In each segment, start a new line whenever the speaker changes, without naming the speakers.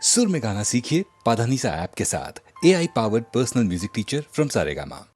सुर में गाना सीखिए पाधानीसा ऐप के साथ। AI powered personal music teacher from Saregama.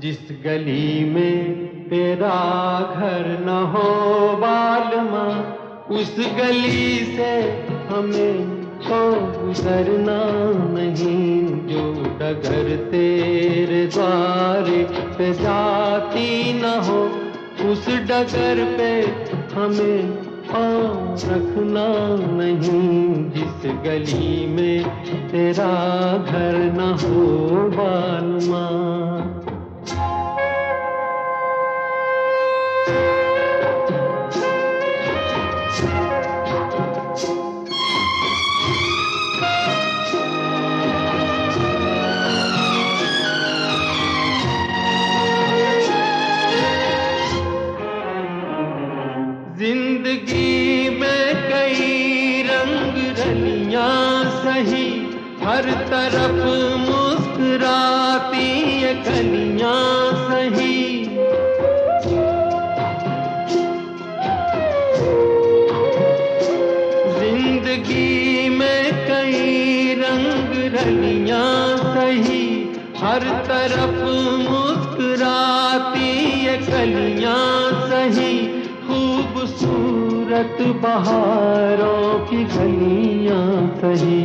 जिस गली में तेरा घर न हो बालमा, उस गली से हमें तो गुजरना नहीं। जो डगर तेरे द्वारे पे जाती न हो, उस डगर पे हमें पाँव रखना नहीं। जिस गली में तेरा घर न हो बालमा। जिंदगी में कई रंग रलियां सही, हर तरफ मुस्कुराती ये कलियां सही। जिंदगी में कई रंग रलियां सही, हर तरफ मुस्कुराती ये कलियां सही। खूबसूरत बहारों की गलियां सही,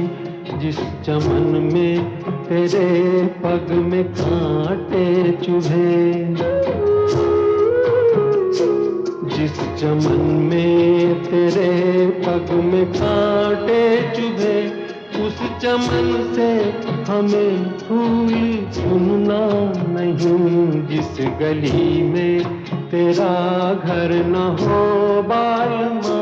जिस चमन में तेरे पग में कांटे चुभे। जिस चमन में तेरे पग में कांटे चुभे, उस चमन से हमें फूल चुनना नहीं। जिस गली में तेरा घर न हो बालमा।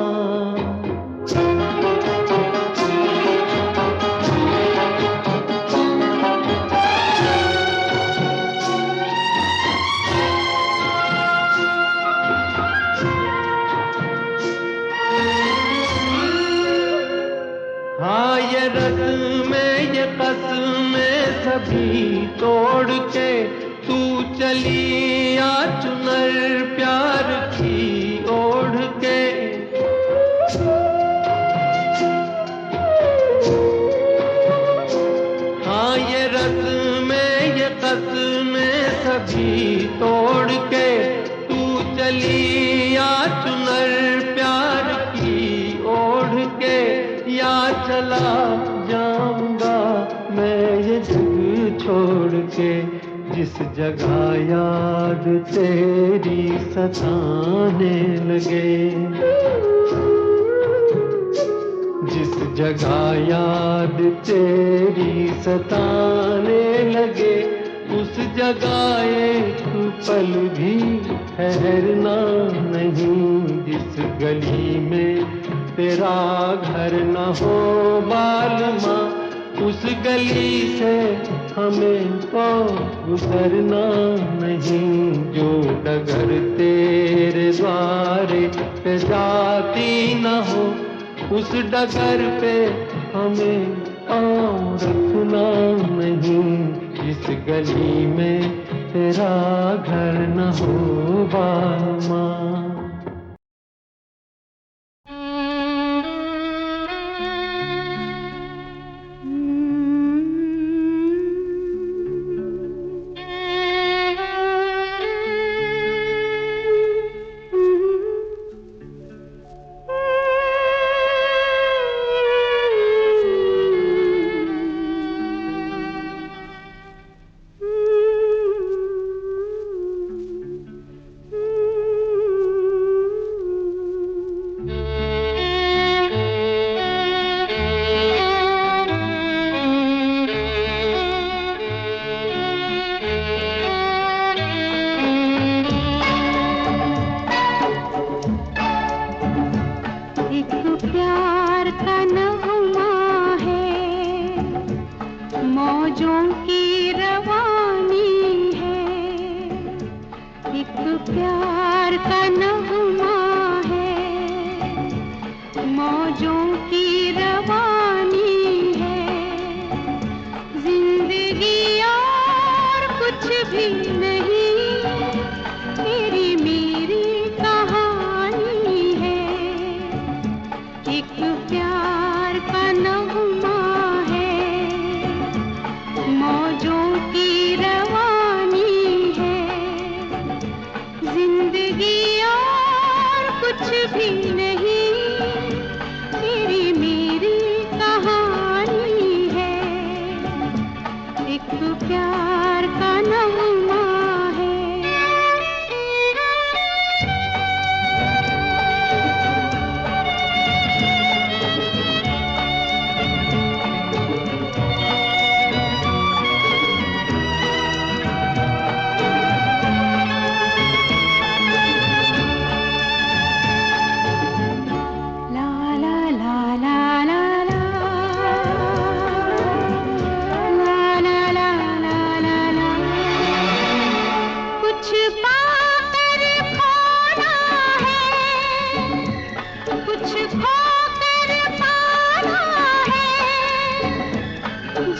हाँ ये रस्में ये कसमें सभी तोड़ के तू चली आ चुनर प्यार की ओढ़ के। हाँ ये रस्में ये कसमें सभी तोड़ के तू चली आ चुनर प्यार की ओढ़ के। या चला जाऊंगा मैं ये जग छोड़ के, जिस जगह याद तेरी सताने लगे। जिस जगह याद तेरी सताने लगे, उस जगह एक पल भी ठहरना नहीं। जिस गली में तेरा घर न हो बालमा, उस गली से हमें तो गुजरना नहीं। जो डगर तेरे द्वारे पे जाती न हो, उस डगर पे हमें पाँव रखना नहीं। जिस गली में तेरा घर न हो बालमा।
मौजों की रवानी है, एक प्यार का नगमा है, मौजों की रवानी है, जिंदगी और कुछ भी नहीं, तेरी मेरी कहानी है, एक प्यार का नगमा है, मौजों की रवानी है, जिंदगी और कुछ भी नहीं, तेरी मेरी कहानी है, एक प्यार का नगमा है। ला ला ला ला ला ला, ला ला ला ला ला ला, कुछ पाकर खोना है, कुछ खोकर पाना है,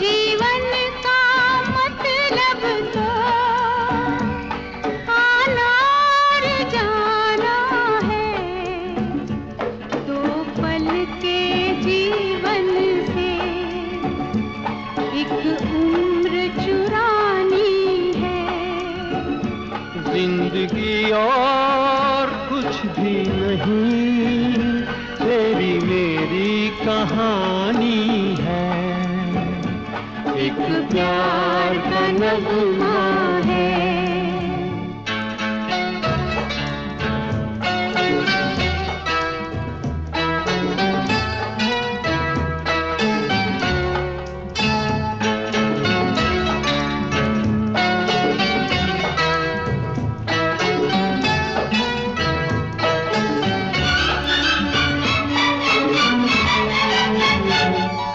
जीवन का मतलब तो आना और जाना है, दो पल के जीवन से एक उम्र चुरानी है,
जिंदगी और कुछ भी नहीं, तेरी मेरी कहानी है, एक प्यार का नगमा है।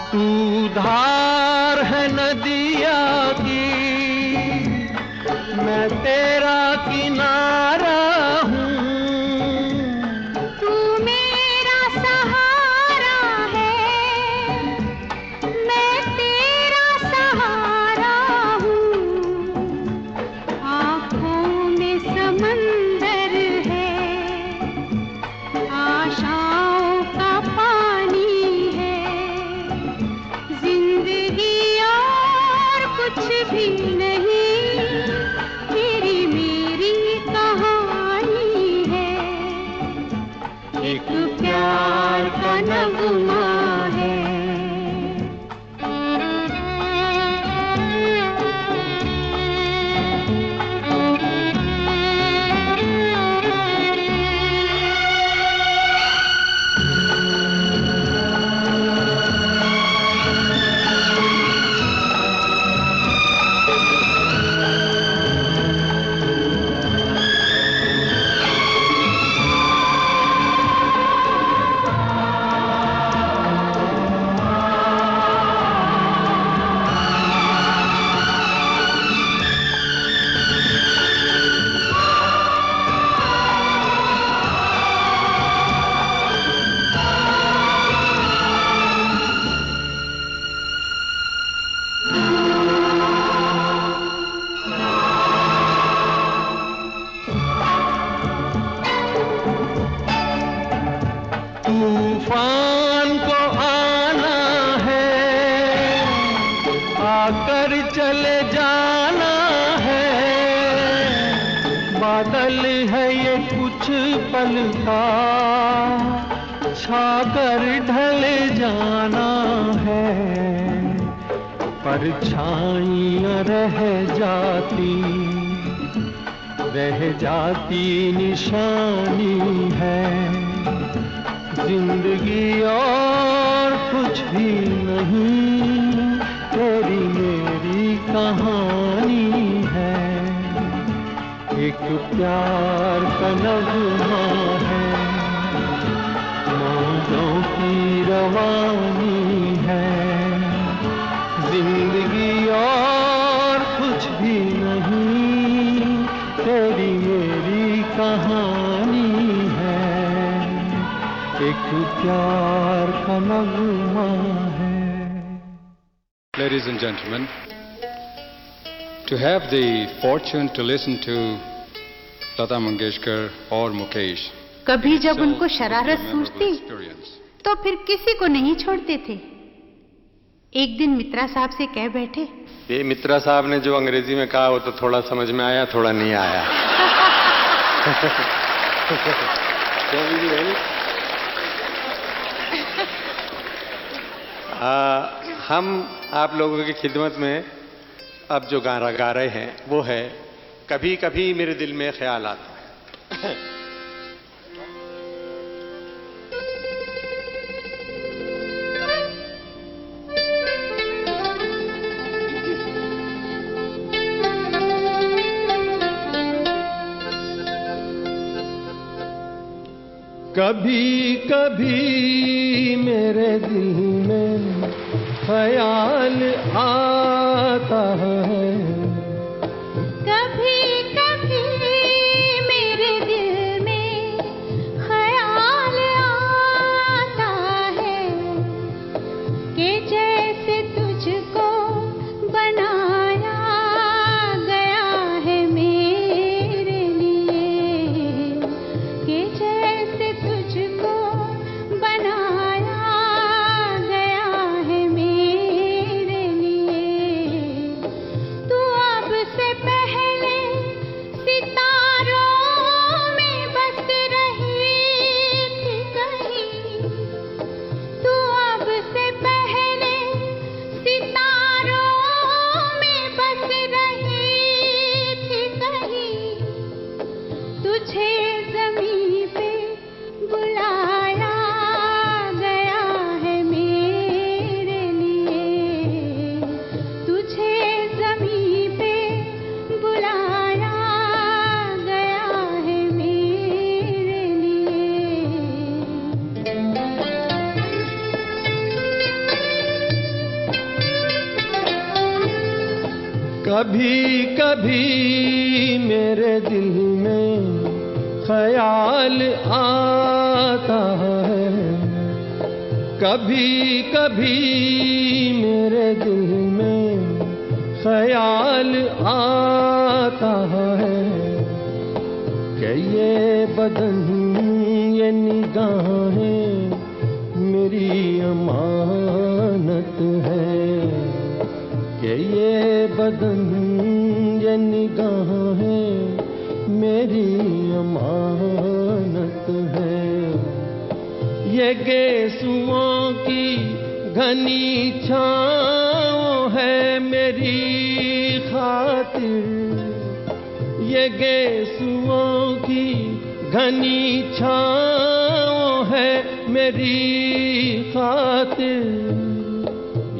तू धार है नदिया की, मैं तेरा किनारा हूँ,
तू मेरा सहारा है, मैं तेरा सहारा हूँ, आँखों में समंदर है, आशाओं का पानी है, जिंदगी और कुछ भी नहीं, तेरी मेरी कहानी है,
एक प्यार का नगमा है। तूफान को आना है, आकर चले जाना है, बादल है ये कुछ पल का, छाकर ढले जाना है, परछाइयाँ रह जाती निशानी है, जिंदगी और कुछ भी नहीं, तेरी मेरी कहानी है, एक प्यार का नगमा है, मौजों की रवानी है, जिंदगी का नगमा है।
Ladies and gentlemen, to have the fortune to listen to Lata Mangeshkar or Mukesh,
कभी जब उनको शरारत सूझती तो फिर किसी को नहीं छोड़ते थे। एक दिन मित्रा साहब से कह बैठे,
ये मित्रा साहब ने जो अंग्रेजी में कहा वो तो थोड़ा समझ में आया, थोड़ा नहीं आया। हम आप लोगों की खिदमत में अब जो गाना गा रहे हैं वो है कभी कभी मेरे दिल में ख्याल आता है।
कभी कभी मेरे दिल में ख्याल आता है,
कभी कभी मेरे दिल में ख्याल आता है कि जैसे तुझको बनाया गया है मेरे लिए, कि जैसे तुझको बनाया गया है मेरे लिए। तू अब से पहले सितारों में बस रही थी कहीं, तू अब से पहले सितारों में बस रही थी कहीं। तुझे ज़मीं पे बुलाया गया है मेरे लिए, तुझे ज़मीं पे बुलाया गया है मेरे लिए।
कभी कभी मेरे दिल में ख्याल आता है, कभी कभी मेरे दिल में ख्याल आता है कि ये बदन ये निगाहें मेरी अमानत है, कि ये बदन ये निगाहें मेरी अमानत है। ये गेसुओं की घनी छाँव है मेरी खातिर, ये गेसुओं की घनी छाँव है मेरी खातिर।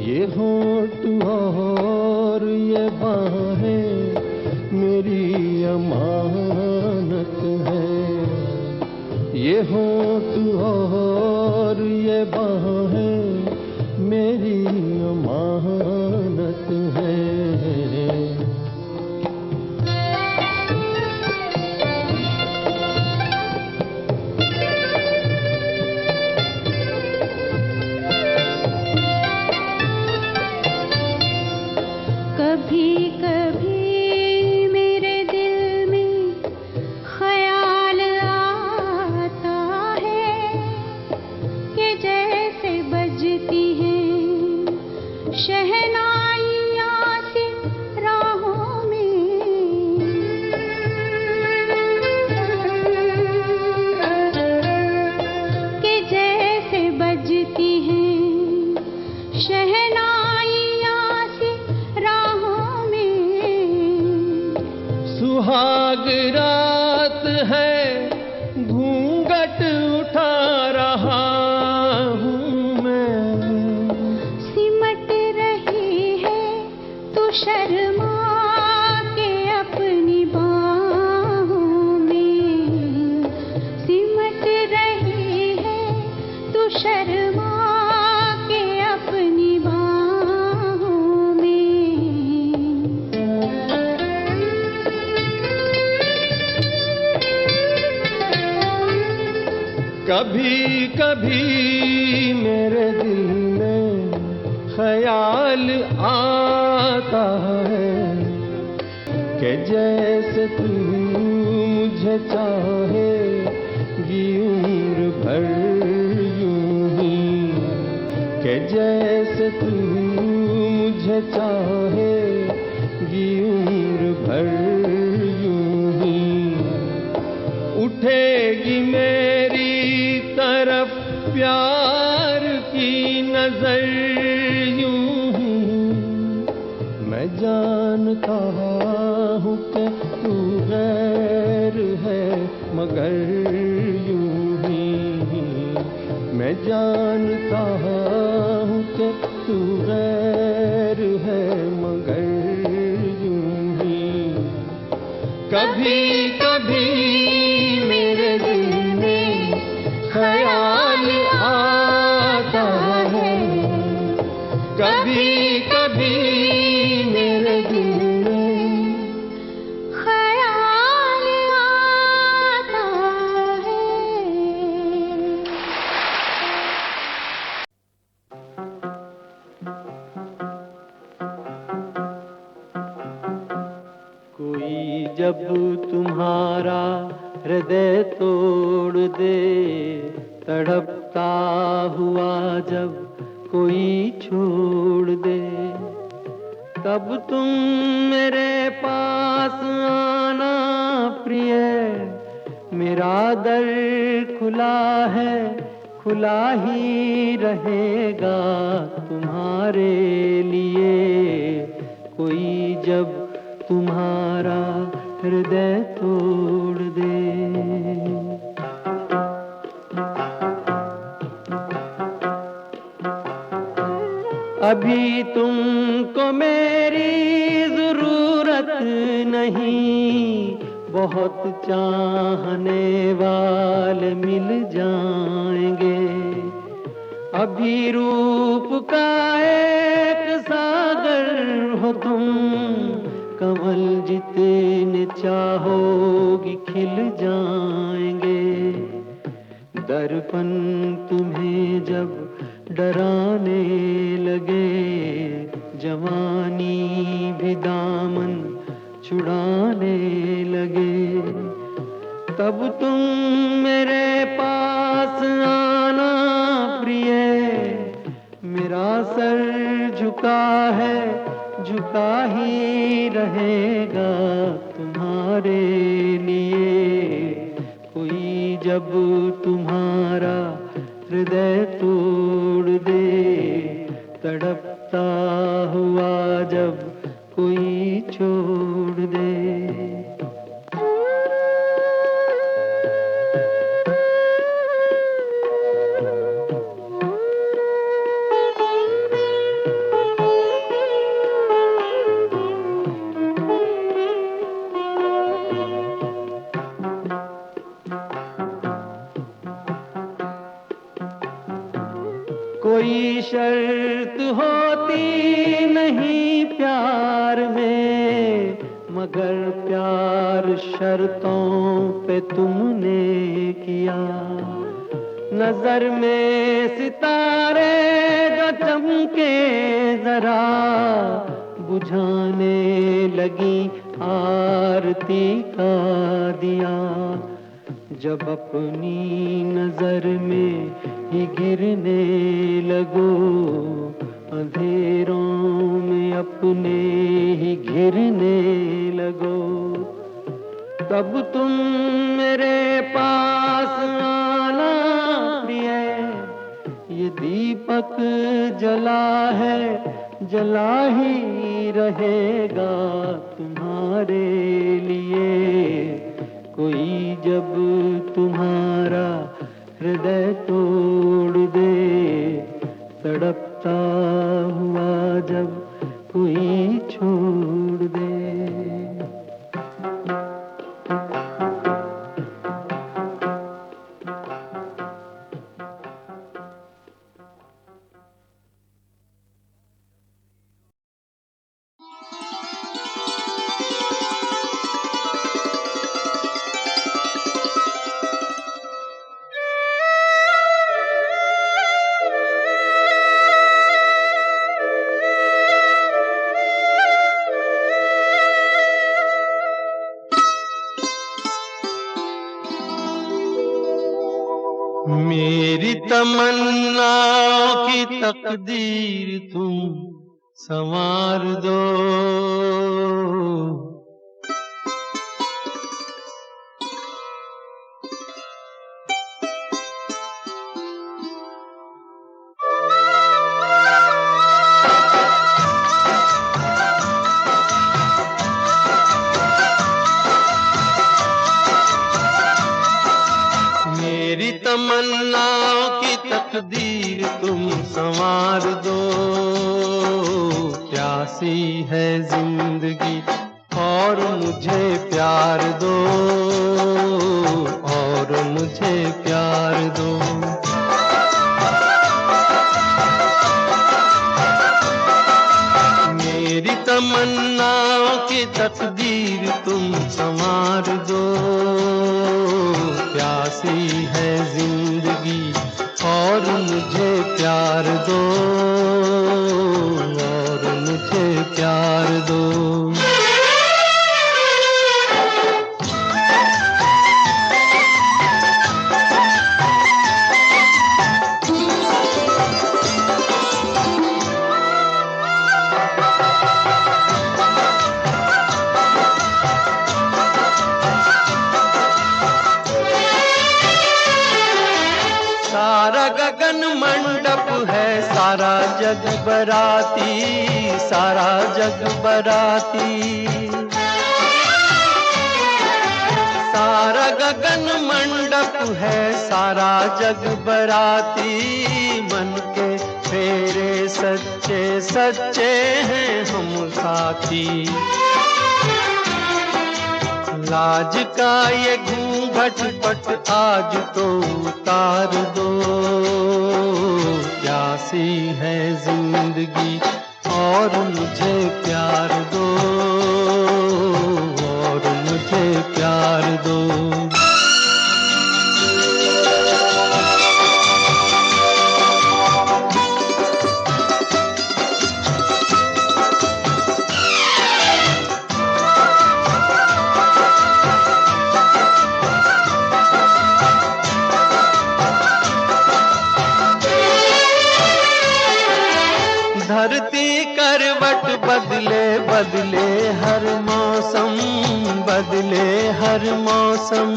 ये होठ और ये बाहें मेरी अमानत है, ये होठ और ये बाहें मेरी अमानत है।
कभी कभी मेरे दिल में ख्याल आता है कि जैसे बजती हैं शहनाइयाँ सी राहों में, कि जैसे बजती हैं शहनाइयाँ सी राहों में।
सुहाग रात है घूंघट उठा रहा हूँ मैं,
सिमट रही है तू शर्मा के अपनी बाहों में, सिमट रही है तू शर्मा के अपनी बाहों में।
कभी कभी मेरे आता है कि जैसे तू मुझे चाहेगी उम्र भर यूं ही, कि जैसे तू मुझे चाहेगी उम्र भर यूं ही, उठेगी मेरी तरफ प्यार की नजर यूं ही, मैं जानता हूँ कि तू गैर है मगर यूं ही, मैं जानता हूँ कि तू गैर है मगर यूं ही, कभी कभी मेरे दिल में ख्याल आता है, कभी कभी मेरे दिल में
ख्याल आता है।
कोई जब तुम्हारा हृदय तोड़ दे, तड़पता हुआ जब कोई छोड़ दे, तब तुम मेरे पास आना प्रिय, मेरा दर खुला है, खुला ही रहेगा तुम्हारे लिए। कोई जब तुम्हारा हृदय तोड़ दे। अभी तुमको मेरी जरूरत नहीं, बहुत चाहने वाले मिल जाएंगे। अभी रूप का एक सागर हो तुम, कमल जितने चाहोगी खिल जाएंगे। दर्पण तुम्हें जब डराने लगे, जवानी भी दामन छुड़ाने लगे, तब तुम मेरे पास आना प्रिय। मेरा सर झुका है, झुका ही रहेगा तुम्हारे लिए। कोई जब तुम्हारा हृदय तोड़ दे, तड़पता हुआ जब कोई छोड़ दे। कोई शर्त होती नहीं प्यार में, मगर प्यार शर्तों पे तुमने किया। नजर में सितारे जो चमके जरा, बुझाने लगी आरती का दिया। जब अपनी नजर में ही गिरने लगो, अंधेरों में अपने ही घिरने लगो, तब तुम मेरे पास आना प्रिय। ये दीपक जला है, जला ही रहेगा तुम्हारे लिए। कोई जब तुम्हारा हृदय तोड़ दे, तड़पता हुआ जब कोई छोड़ दे। तमन्ना की तकदीर तुम संवार दो। मेरी तमन्नाओं की तकदीर तुम संवार दो। प्यासी है जिंदगी और मुझे प्यार दो, और मुझे प्यार दो। मेरी तमन्नाओं की तकदीर तुम संवार दो। प्यासी है जिंदगी और मुझे प्यार दो, और मुझे प्यार दो। सारा गगन मंडप है, सारा जग बराती, सारा जग बराती। सारा गगन मंडप है, सारा जग बराती। मन के फेरे सच्चे सच्चे हैं हम साथी। लाज का ये घूंघट पट आज तो उतार दो। प्यासी है जिंदगी और मुझे प्यार दो, और मुझे प्यार दो। धरती करवट बदले बदले हर मौसम, बदले हर मौसम।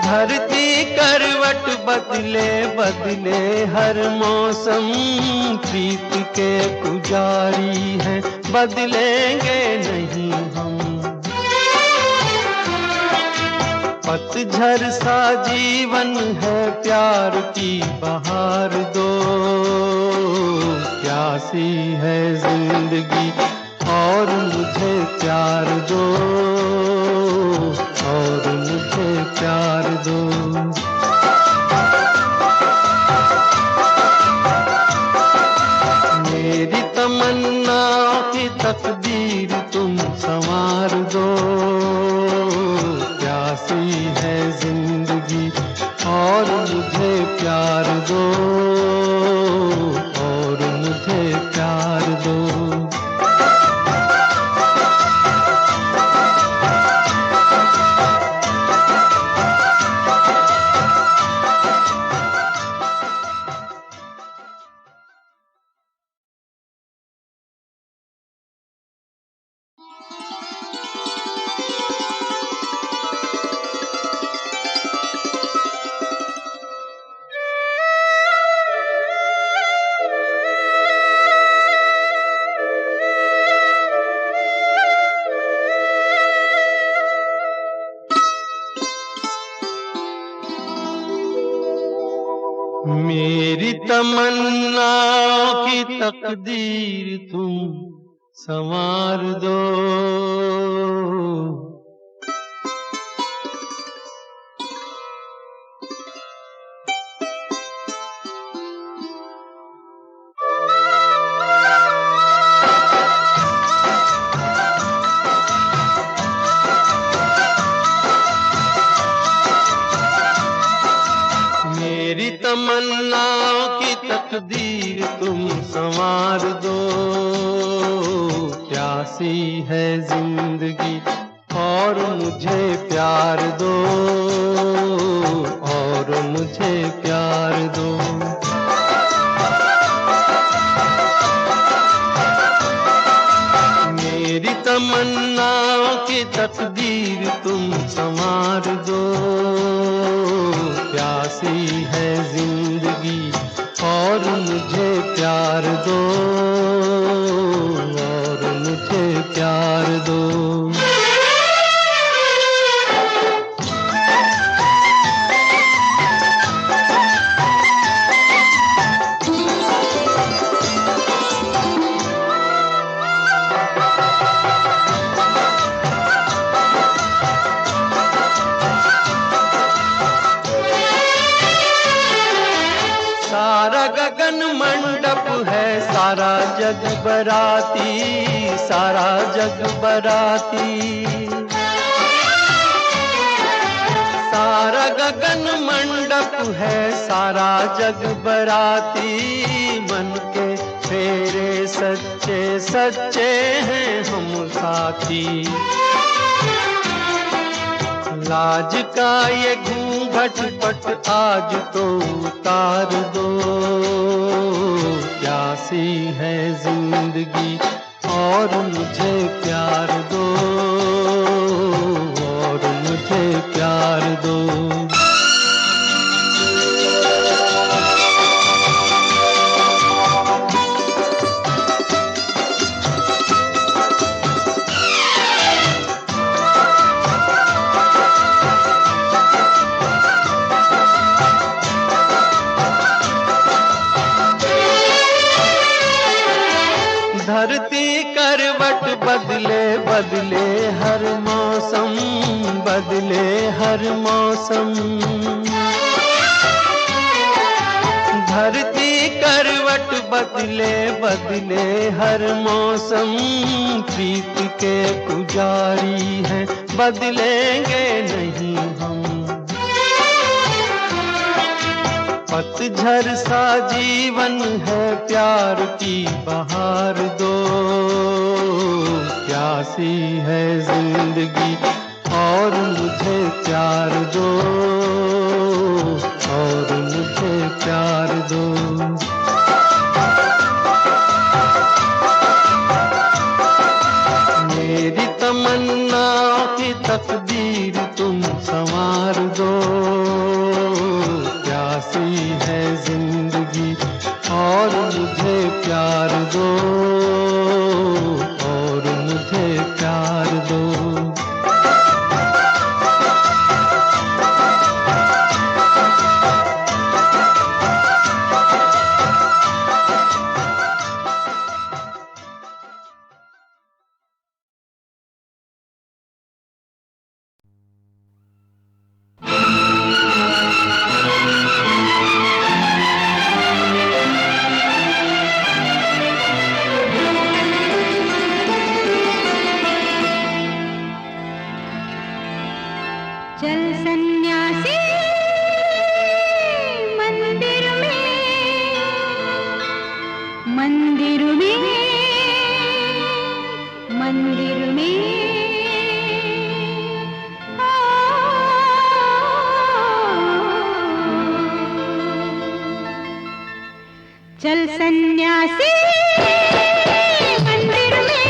धरती करवट बदले बदले हर मौसम। प्रीत के पुजारी हैं, बदलेंगे नहीं हम। पतझर सा जीवन है, प्यार की बहार दो। प्यासी है जिंदगी और मुझे प्यार दो, और मुझे प्यार दो। मेरी तमन्ना की तकदीर तुम संवार दो। प्यासी है जिंदगी और मुझे प्यार दो, और मुझे प्यार दो। मेरी तमन्ना की तकदीर तुम संवार दो। मेरी तमन्नाओं की तकदीर तुम संवार दो। प्यासी है जिंदगी और मुझे प्यार दो, मुझे प्यार दो। मेरी तमन्नाओं की तकदीर तुम संवार दो। प्यासी है जिंदगी और मुझे प्यार दो, और मुझे प्यार दो। सारा गगन मंडप है, सारा जग बराती, सारा जग बराती। सारा गगन मंडप है, सारा जग बराती। मन के फेरे सच्चे सच्चे हैं हम साथी। लाज का ये घूंघट पट आज तो उतार दो। प्यासी है जिंदगी और मुझे प्यार दो, और मुझे प्यार दो। धरती करवट बदले बदले हर मौसम, बदले हर मौसम। धरती करवट बदले बदले हर मौसम। प्रीत के पुजारी हैं, बदलेंगे नहीं हम। पतझर सा जीवन है, प्यार की बहार दो। प्यासी है जिंदगी और मुझे प्यार दो, और मुझे प्यार दो। मेरी तमन्नाओं की तकदीर तुम संवार दो। प्यासी है जिंदगी और मुझे प्यार दो, और मुझे प्यार दो।
चल सन्यासी मंदिर में, मंदिर में, मंदिर में। चल सन्यासी मंदिर में,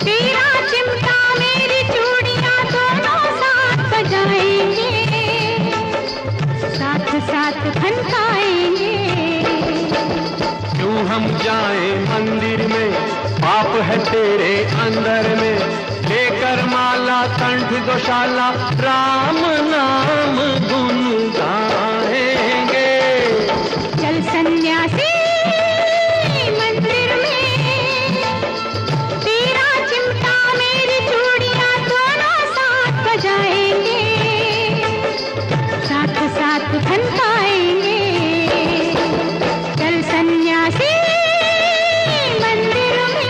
तेरा चिमटा मेरी चूड़ियां दोनों साथ बजाएंगे, साथ साथ खनकाएंगे।
क्यों हम जाएं मंदिर में, पाप है तेरे अंदर में। लेकर माला कंठ गौशाला, राम नाम गुन गाएंगे।
चल सन्यासी मंदिर में, तेरा चिमटा मेरी चूड़ियां दोनों साथ बजाएंगे, साथ साथ खनकाएंगे। चल सन्यासी मंदिर में।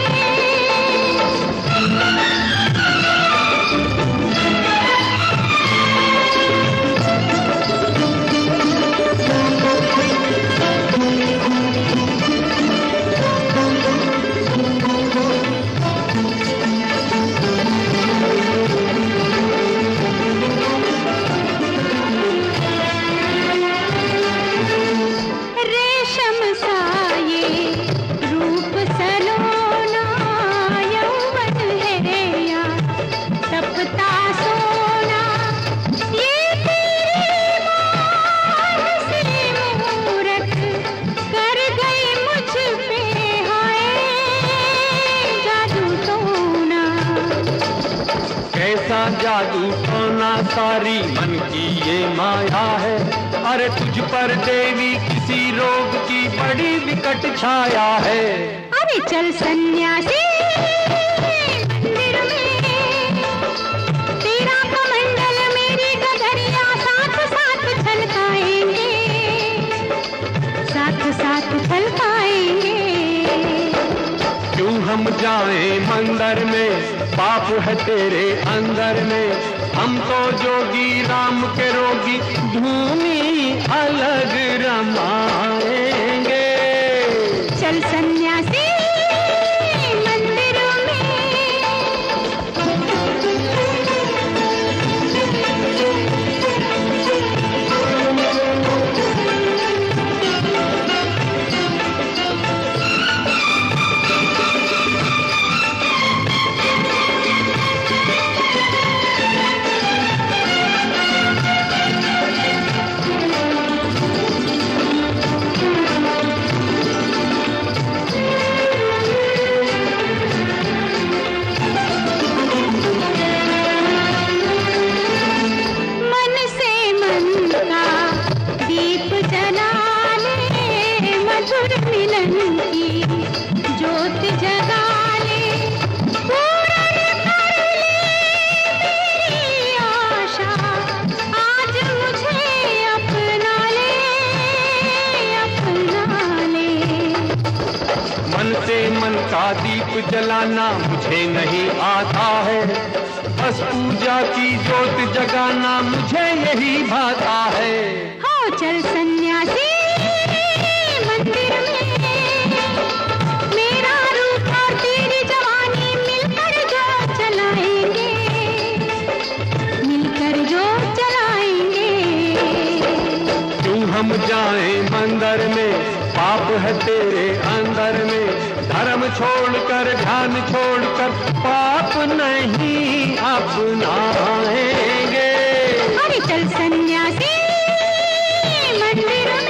जादू टोना सारी मन की ये माया है। अरे तुझ पर देवी किसी रोग की बड़ी विकट छाया है।
अरे चल सन्यासी मंदिर में, तेरा कमंडल मेरी गगरिया साथ साथ छलकाएंगे, साथ साथ छलकाएंगे।
क्यों हम जाएं मंदिर में, पाप है तेरे अंदर में। हम तो जोगी राम के रोगी, धूनी अलग रमाएंगे।
चल सन्यासी मंदिर
मन का दीप जलाना मुझे नहीं आता है, बस पूजा की जोत जगाना मुझे यही भाता है।
हो चल सन्यासी मंदिर में, मेरा रूप और तेरी जवानी मिलकर जो चलाएंगे, मिलकर जो चलाएंगे।
क्यों हम जाएं मंदिर में, पाप है तेरे अंदर में। धर्म छोड़कर ध्यान छोड़कर पाप नहीं अपनाएंगे।
अरे चल सन्यासी मंदिर में।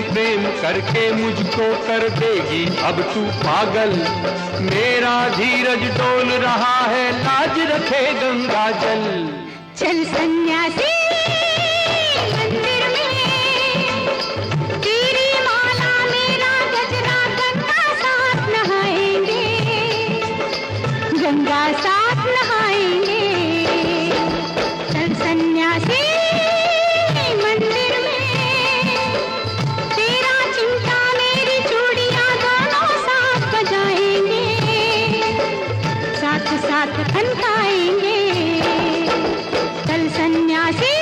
प्रेम करके मुझको कर देगी अब तू पागल। मेरा धीरज डोल रहा है, लाज रखे गंगा जल।
चल सन्यासी मंदिर में, तेरी माला मेरा गजरा गंगा साथ नहाएंगे, गंगा साथ नहाएंगे। चल सन्यासी मंदिर में, तेरा चिमटा मेरी चूड़ियां दोनों साथ बजाएंगे, साथ साथ खनकाएंगे। चल सन्यासी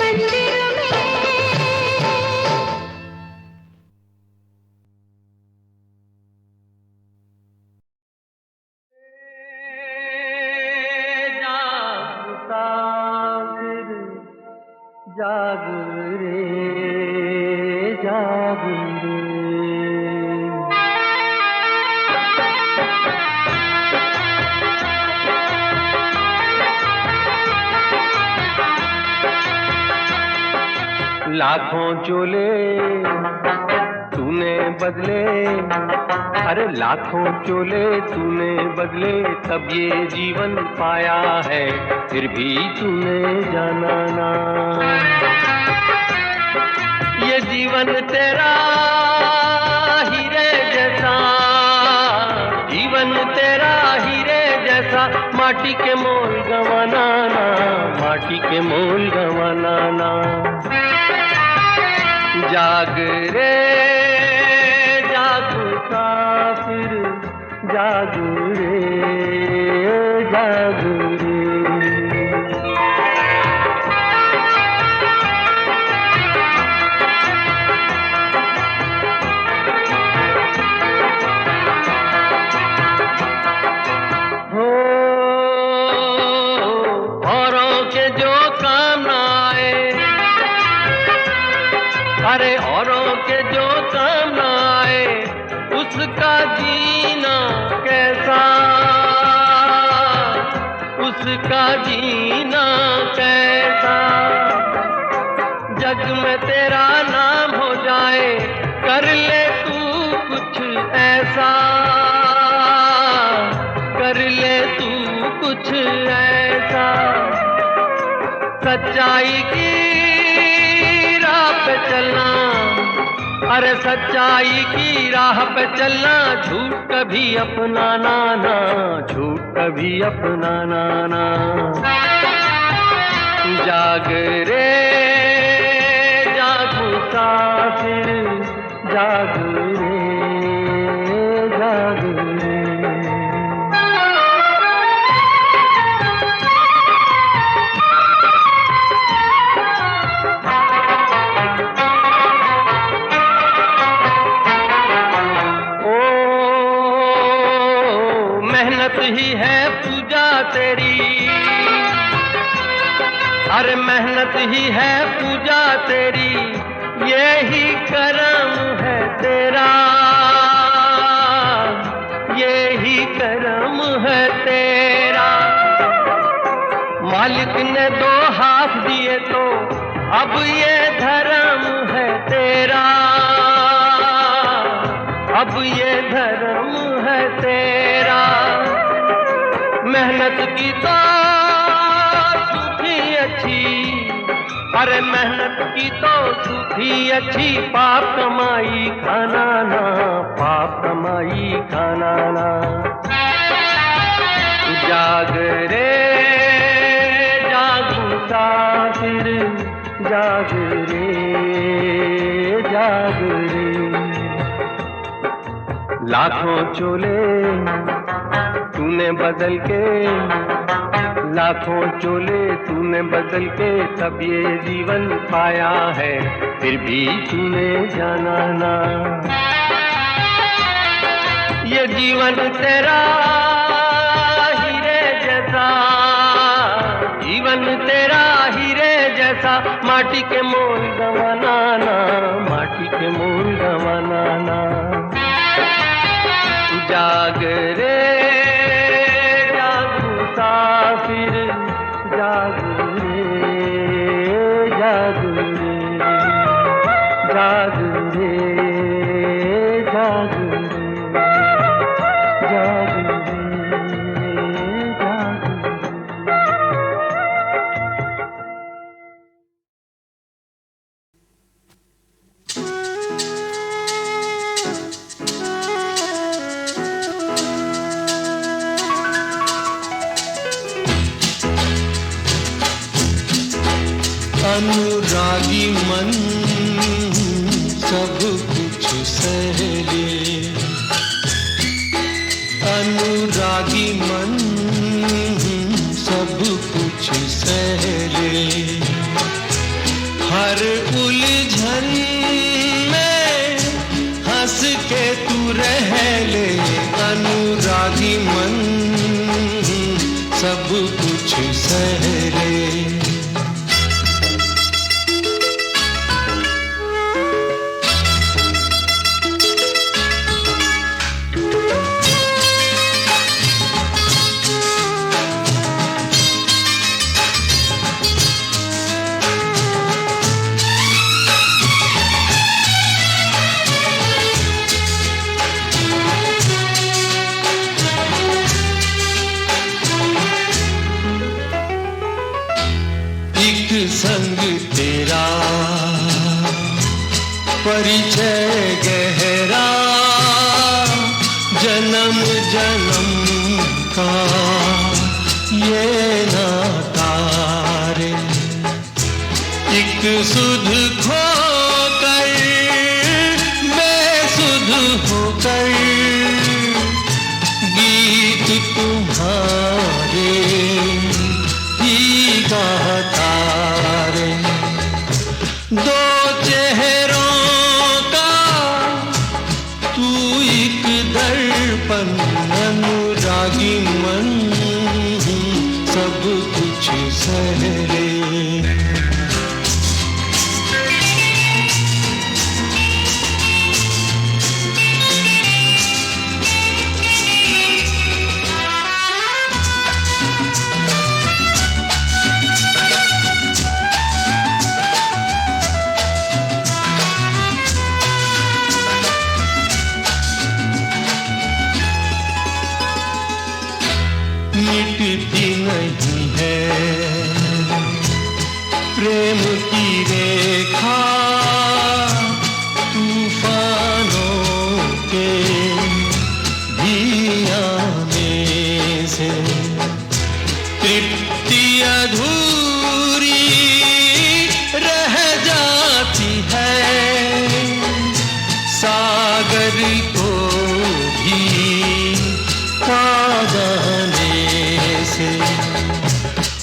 मंदिर में।
जाग रे जाग रे। लाखों चोले तूने बदले, अरे लाखों चोले तूने बदले, तब ये जीवन पाया है, फिर भी तूने जाना ना। ये जीवन तेरा हीरे जैसा, जीवन तेरा हीरे जैसा, माटी के मोल गंवाना ना, माटी के मोल गंवाना ना। जाग रे जाग काफिर, जाग रे जाग रे। उसका जीना कैसा, उसका जीना कैसा। जग में तेरा नाम हो जाए, कर ले तू कुछ ऐसा, कर ले तू कुछ ऐसा। सच्चाई की राह पे चलना, अरे सच्चाई की राह पे चलना, झूठ कभी अपनाना ना, झूठ कभी अपनाना ना। जाग रे जाग मुसाफिर, जाग रे जाग रे। मेहनत ही है पूजा तेरी, अरे मेहनत ही है पूजा तेरी, यही करम है तेरा, यही करम है तेरा। मालिक ने दो हाथ दिए तो अब ये धर्म है तेरा, अब ये धर्म है तेरा। मेहनत की तो सूखी अच्छी, अरे मेहनत की तो सूखी अच्छी, पाप कमाई खाना ना, पाप कमाई खाना ना। जाग रे जाग मुसाफिर, जाग रे जाग रे। लाखों चोले तूने बदल के, लाखों चोले तूने बदल के, तब ये जीवन पाया है, फिर भी तूने जाना ना। ये जीवन तेरा हीरे जैसा, जीवन तेरा हीरे जैसा, माटी के मोल गंवाना ना, माटी के मोल गंवाना ना। जाग रे जाग मुसाफिर, जाग रे जाग रे, जाग रे जाग रे, जाग रे जाग रे।
अनुरागी मन सब कुछ सह ले, अनुरागी मन सब कुछ सह ले। हर उलझन में हंस के तू रह ले, अनुरागी मन सब कुछ सह ले। संग तेरा परिचय गहरा, जन्म जन्म का ये नाता रे। एक सुध खोकर बेसुध होकर, गीत तुम्हारे ही गाता रे। दो चेहरों का तू एक दर्पण, अनुरागी मन सब कुछ सह ले। मिटती नहीं है। प्रेम की रेखा तूफानों के भी आने से तृप्ति अधूरी रह जाती है। सागर को भी पाने से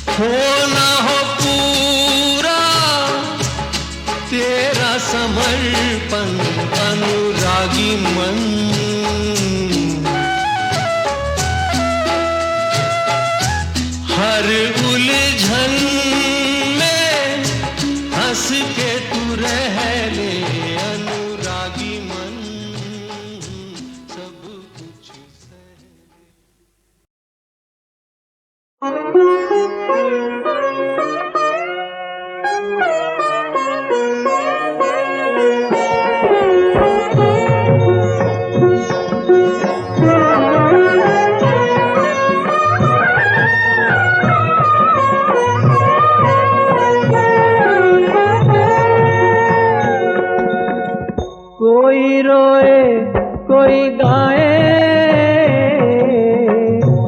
हो ना हो पूरा तेरा समर्पण अनुरागी मन। हर उलझन में हंस के तू रह ले अनुरागी मन, सब कुछ
कोई रोए कोई गाए,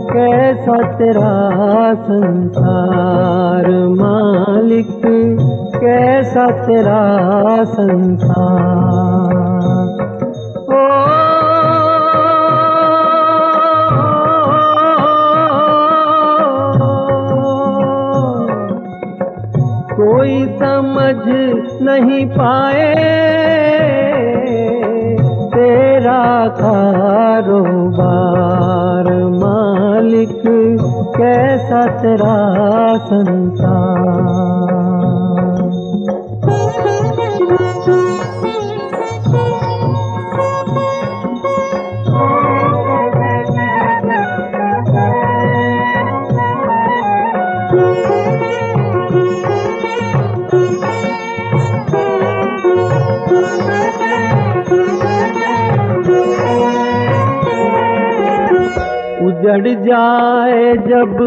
कैसा तेरा संसार मालिक, कैसा तेरा संसार। ओ कोई समझ नहीं पाए तेरा कारोबार मालिक, कैसा तेरा संसार। उजड़ जाए जब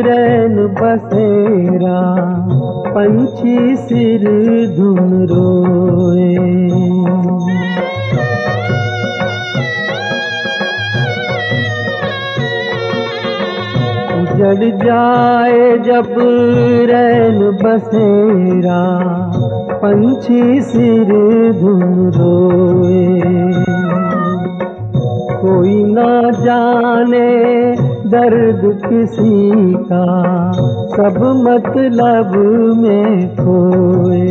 रैन बसेरा, पंछी सिर धुन रोए। उजड़ जाए जब रैन बसेरा, पंछी सिर धुन रोए। कोई ना जाने दर्द किसी का, सब मतलब में खोए।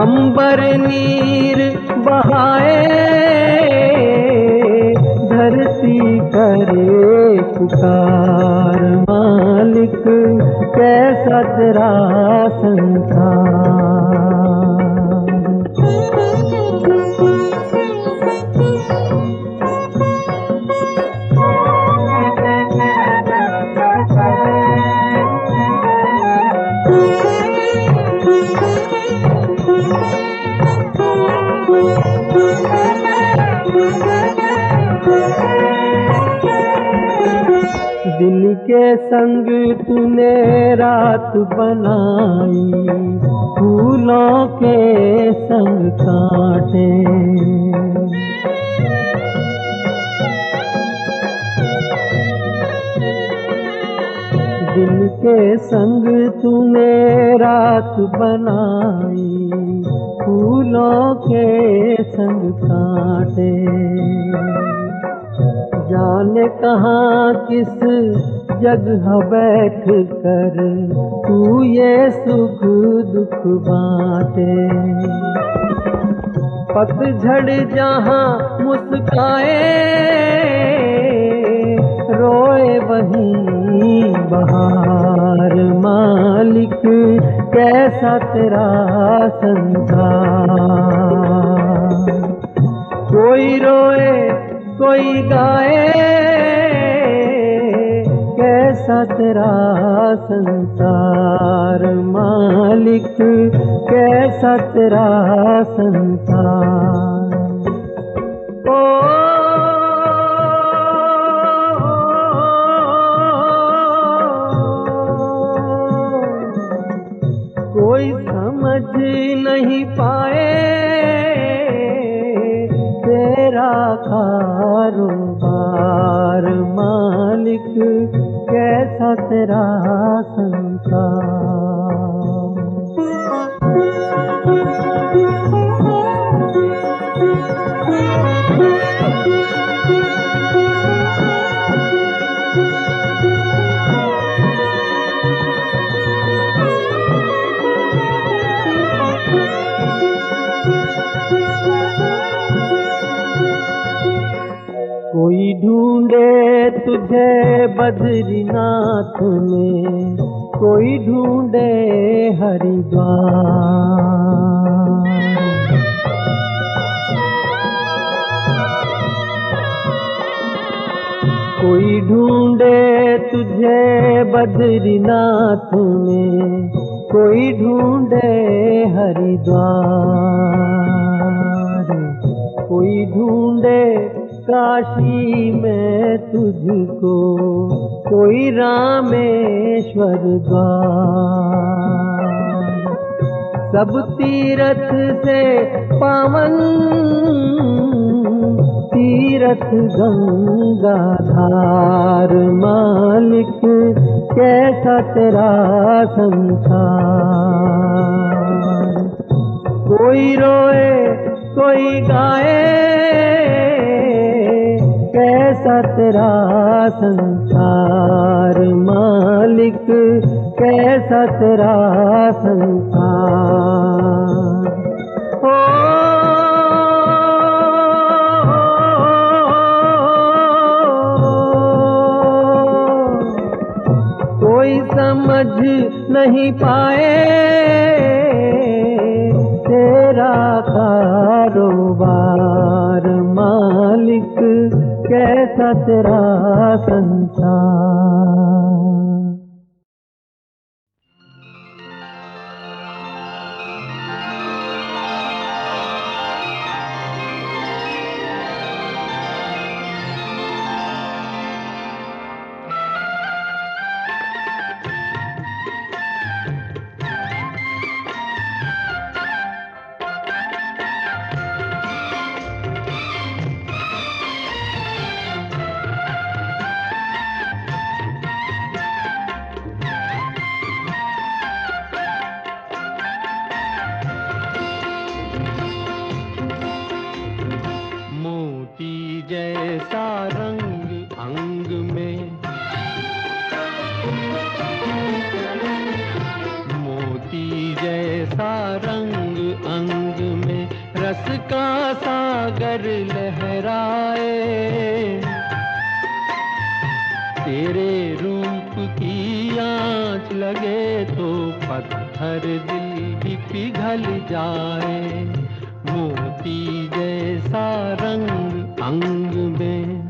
अंबर नीर बहाए, धरती करे पुकार मालिक, कैसा तेरा संसार। दिन के संग तूने रात बनाई, फूलों के संग कांटे। दिन के संग तूने रात बनाई, फूलों के संग कांटे। जाने कहाँ किस जगह बैठ कर तू ये सुख दुख बांटे। पतझड़ जहाँ मुस्काए, रोए वहीं बहार मालिक, कैसा तेरा संसार। कोई रोए कोई गाए, कैसा तेरा संसार मालिक, कैसा तेरा संसार। ओ
कारोबार मालिक कैसा तेरा कोई ढूंढे तुझे बद्रीनाथ में, कोई ढूंढे हरिद्वार, कोई ढूंढे तुझे बद्रीनाथ में, कोई ढूंढे हरिद्वार, कोई ढूंढे काशी में तुझको, कोई रामेश्वर द्वार। सब तीरथ से पावन तीरथ गंगाधार मालिक कैसा तेरा संसार। कोई रोए कोई गाए कैसा तेरा संसार मालिक कैसा तेरा संसार। ओ कोई समझ नहीं पाए तेरा कारोबार मालिक कैसा तेरा संसार। जैसा रंग अंग में, मोती जैसा रंग अंग में, रस का सागर लहराए। तेरे रूप की आँच लगे तो पत्थर दिल भी पिघल जाए। मोती जैसा रंग अंग में,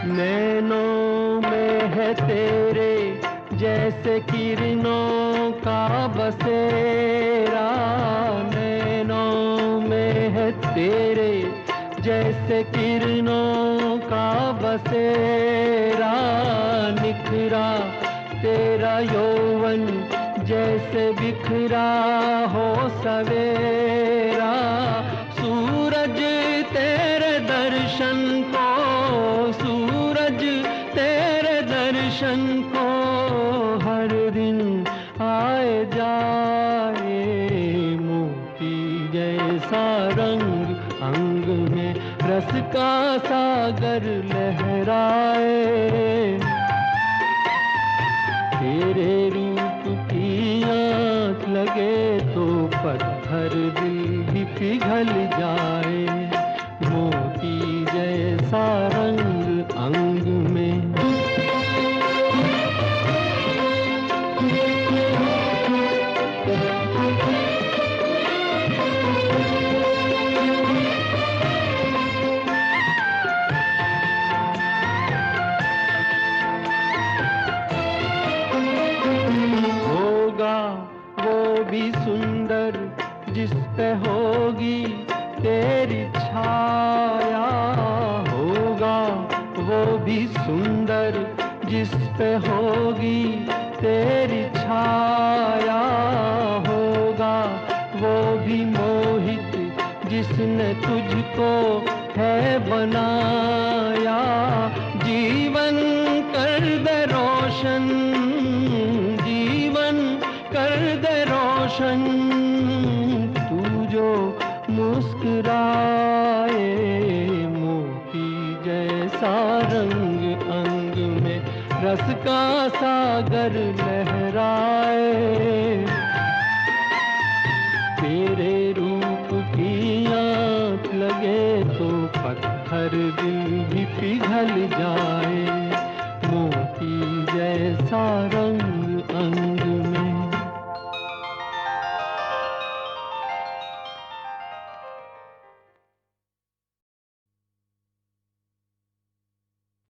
नैनों में है तेरे जैसे किरणों का बसेरा। नैनों में है तेरे जैसे किरणों का बसेरा। निखरा तेरा यौवन जैसे बिखरा हो सवेरा। सूरज तेरे दर्शन को, सूरज तेरे दर्शन को हर दिन आए जाए। मोती जैसा रंग अंग में, रस का सागर लहराए। तेरे रूप की आँच लगे तो पत्थर दिल भी पिघल जाए। मोती जैसा रंग अंग में, भी सुंदर जिस पे होगी तेरी छाया, होगा वो भी सुंदर जिस पे होगी तेरी छाया, होगा वो भी मोहित जिसने तुझको है बनाया। जीवन कर दे रोशन, जीवन कर दे रोशन, तू जो मुस्कुराए। मोती जैसा रंग अंग में रस का सागर लहराए। तेरे रूप की आँच लगे तो पत्थर दिल भी पिघल जाए। मोती जैसा